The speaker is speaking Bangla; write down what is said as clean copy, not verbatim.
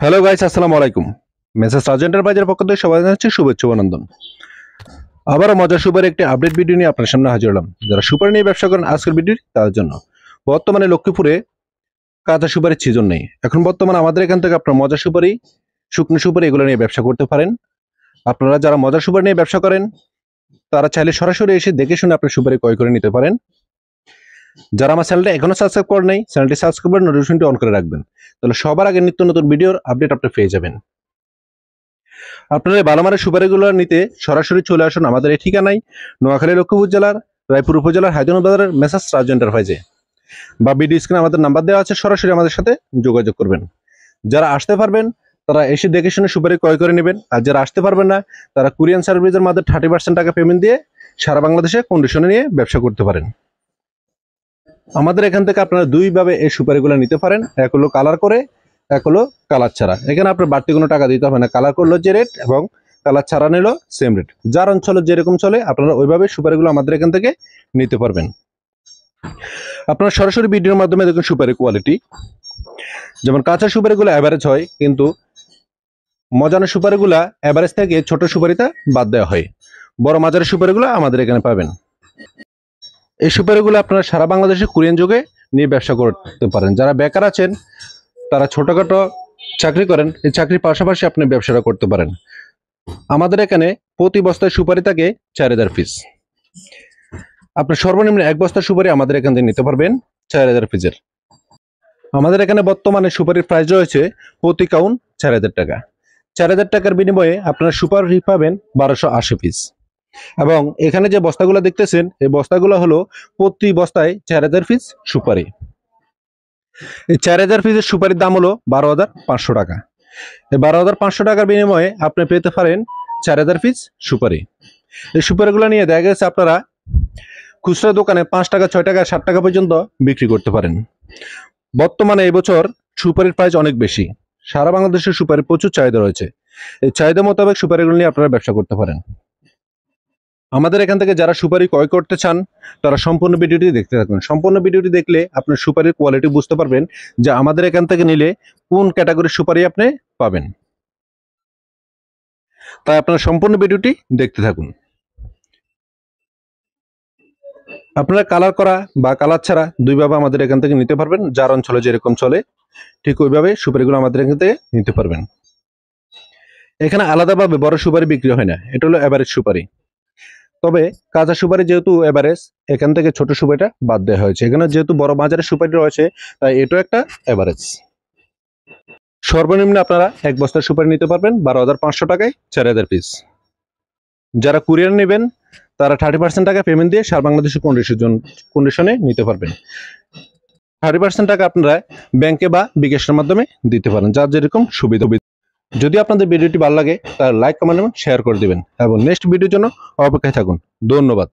হ্যালো গাইস, আসসালামু আলাইকুম। মেসেজ সার্জেন্টের বাজারের পক্ষ থেকে সবাই জানাচ্ছি শুভেচ্ছা ও অভিনন্দন। আবারও মজার সুপার একটি আপডেট ভিডিও নিয়ে আপনার সামনে হাজির হলাম। যারা সুপার নিয়ে ব্যবসা করেন আজকের ভিডিওটি তাদের জন্য। বর্তমানে লক্ষ্মীপুরে কাঁচা সুপারির সিজন নেই। এখন বর্তমানে আমাদের এখান থেকে আপনার মজার সুপারি, শুকনো সুপারি এগুলো নিয়ে ব্যবসা করতে পারেন। আপনারা যারা মজার সুপারি নিয়ে ব্যবসা করেন তারা চাইলে সরাসরি এসে দেখে শুনে আপনার সুপারি ক্রয় করে নিতে পারেন। যারা আমার চ্যানেলটা এখনো সাবস্ক্রাইব করেন নাই, চ্যানেলটি সাবস্ক্রাইব করে নোটিফিকেশনটি অন করে রাখবেন। তাহলে সবার আগে নিত্য নতুন ভিডিওর আপডেট আপনি পেয়ে যাবেন। আপনারা এই ভালো মানের সুপারিগুলো নিতে সরাসরি চলে আসুন আমাদের এই ঠিকানায়, নোয়াখালী লক্ষ্মীপুর জেলার রায়পুর উপজেলার হায়দ্রাবাদ বাজারের মেসার্স রাজ এন্টারপ্রাইজে, বা ভিডিও স্ক্রিনে আমাদের নাম্বার দেওয়া আছে, সরাসরি আমাদের সাথে যোগাযোগ করবেন। যারা আসতে পারবেন তারা এসে দেখে শুনে সুপারি ক্রয় করে নেবেন, আর যারা আসতে পারবেন না তারা কুরিয়ান সার্ভিসের মাধ্যমে 30% টাকা পেমেন্ট দিয়ে সারা বাংলাদেশে কন্ডিশনে নিয়ে ব্যবসা করতে পারেন। আমাদের এখান থেকে আপনারা দুইভাবে এই সুপারিগুলো নিতে পারেন, এক হলো কালার করে, এক হলো কালার ছাড়া। এখানে আপনার বাড়তি কোনো টাকা দিতে হবে না। কালার করলো যে রেট এবং কালার ছাড়া নিল সেম রেট। যার অঞ্চলে যেরকম চলে আপনারা ওইভাবে সুপারিগুলো আমাদের এখান থেকে নিতে পারবেন। আপনারা সরাসরি ভিডিওর মাধ্যমে দেখুন সুপারি কোয়ালিটি। যেমন কাঁচা সুপারিগুলো অ্যাভারেজ হয়, কিন্তু মজানো সুপারিগুলা অ্যাভারেজ থেকে ছোট সুপারিটা বাদ দেওয়া হয়। বড় মাঝারি সুপারিগুলো আমাদের এখানে পাবেন। এই সুপারিগুলো আপনারা সারা বাংলাদেশে কুরিয়ান যুগে নিয়ে ব্যবসা করতে পারেন। যারা বেকার আছেন তারা ছোটখাটো চাকরি করেন, এই চাকরির পাশাপাশি আপনি ব্যবসাটা করতে পারেন। আমাদের এখানে প্রতি বস্তায় সুপারি থাকে 4000 পিস। আপনি সর্বনিম্ন এক বস্তা সুপারি আমাদের এখান থেকে নিতে পারবেন 4000 পিসের। আমাদের এখানে বর্তমানে সুপারির প্রাইস রয়েছে প্রতি কাউন্ট 4000 টাকা। 4000 টাকার বিনিময়ে আপনারা সুপারি পাবেন 1280 পিস। এবং এখানে যে বস্তাগুলো দেখতেছেন এই বস্তাগুলো হলো প্রতি বস্তায় 4000 পিস সুপারি। এই 4000 পিসের সুপারির দাম হলো 12500 টাকা। এই 12500 টাকার বিনিময়ে আপনি পেতে পারেন 4000 পিস সুপারি। এই সুপারিগুলো নিয়ে দেখা গেছে আপনারা খুচরা দোকানে 5 টাকা, 6 টাকা, 7 টাকা পর্যন্ত বিক্রি করতে পারেন। বর্তমানে এই বছর সুপারির প্রাইস অনেক বেশি। সারা বাংলাদেশের সুপারি প্রচুর চাহিদা রয়েছে। এই চাহিদা মোতাবেক সুপারিগুলো নিয়ে আপনারা ব্যবসা করতে পারেন। আমাদের এখান থেকে যারা সুপারি ক্রয় করতে চান তারা সম্পূর্ণ ভিডিওটি দেখতে থাকুন। সম্পূর্ণ ভিডিওটি দেখলে আপনার সুপারির কোয়ালিটি বুঝতে পারবেন যে আমাদের এখান থেকে নিলে কোন ক্যাটাগরির সুপারি আপনি পাবেন। তাই আপনারা সম্পূর্ণ ভিডিওটি দেখতে থাকুন। আপনারা কালার করা বা কালার ছাড়া দুইভাবে আমাদের এখান থেকে নিতে পারবেন। যার অঞ্চলে যেরকম চলে ঠিক ওইভাবে সুপারিগুলো আমাদের এখান থেকে নিতে পারবেন। এখানে আলাদাভাবে বড় সুপারি বিক্রি হয় না, এটা হলো এভারেজ সুপারি। তবে কাঁচা সুপারি যেহেতু এভারেজ, এখান থেকে ছোট সুপারিটা বাদ দেওয়া হয়েছে। এখানে যেহেতু বড় মাঝারি সুপারি রয়েছে তাই এটাও একটা এভারেজ। সর্বনিম্ন আপনারা এক বস্তার সুপারি নিতে পারবেন 12500 টাকায় 4000 পিস। যারা কুরিয়ার নেবেন তারা 30% টাকা পেমেন্ট দিয়ে সারা বাংলাদেশের কন্ডিশনে নিতে পারবেন। 30% টাকা আপনারা ব্যাংকে বা বিকাশের মাধ্যমে দিতে পারেন, যার যেরকম সুবিধা। যদি আপনাদের ভিডিওটি ভালো লাগে তাহলে লাইক, কমেন্ট এবং শেয়ার করে দিবেন এবং নেক্সট ভিডিওর জন্য অপেক্ষায় থাকুন। ধন্যবাদ।